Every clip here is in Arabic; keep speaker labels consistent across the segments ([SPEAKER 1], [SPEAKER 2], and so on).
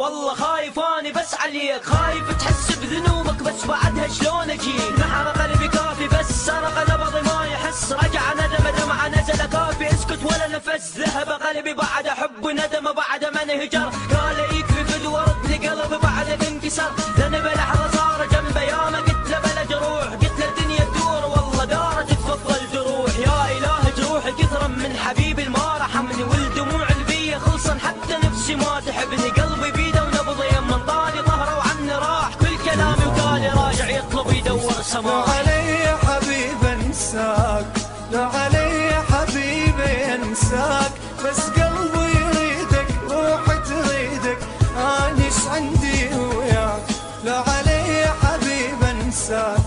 [SPEAKER 1] والله خايف اني بس عليك، خايف تحس بذنوبك بس بعدها شلون اجيك. نحر قلبي كافي بس سرق نبضي ما يحس، رجع ندم دمعة نزل كافي اسكت ولا نفس. ذهب قلبي بعد حب ندم بعد من هجر، قال يكفي فد ورد قلبي بعد الانكسار. ذنب لحظة صار جنبه ياما قلت له بلا جروح، قلت له الدنيا تدور والله دارت تفضل جروح. يا اله جروحي كثرا من حبيبي ما رحمني، والدموع اللي بيا خلصن حتى نفسي ما تحبني. قلبي بيده ونبضي يما طالي ظهره وعني راح، كل كلامي وقالي راجع يطلب يدور سماح.
[SPEAKER 2] لا علي يا حبيب انساك، لا علي يا حبيبي انساك، بس قلبي يريدك روحي تريدك، انيش عندي وياك. لا علي يا حبيب انساك،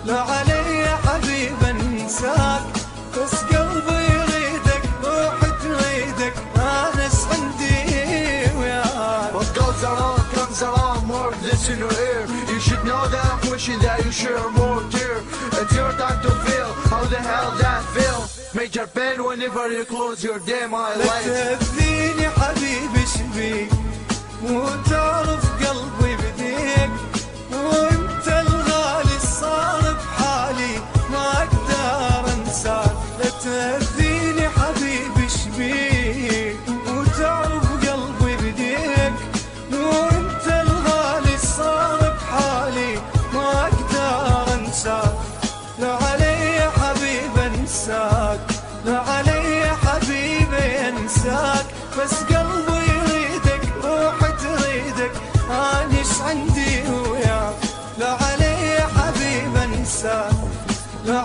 [SPEAKER 2] لا علي يا حبيب انساك، بس قلبي يريدك روحي تريدك، انيش عندي وياك.
[SPEAKER 3] What goes around comes around, more of this in your ear. You should know that I'm wishing that you share more dear. It's your time to feel how the hell that feel. Major pain whenever you close your damn
[SPEAKER 2] لا
[SPEAKER 3] eyelids.
[SPEAKER 2] تأذيني حبيبي شبيك، وتعرف قلبي بديك، وانت الغالي صار بحالي ما اقدر انساك. لا تأذيني حبيبي شبيك، وتعرف قلبي بديك، وانت الغالي صار بحالي ما اقدر انساك. لا علي يا حبيبي انساك، لا علي يا حبيبي انساك، بس قلبي يريدك روحي تريدك، انيش عندي وياك. لا علي يا حبيبي انساك، لا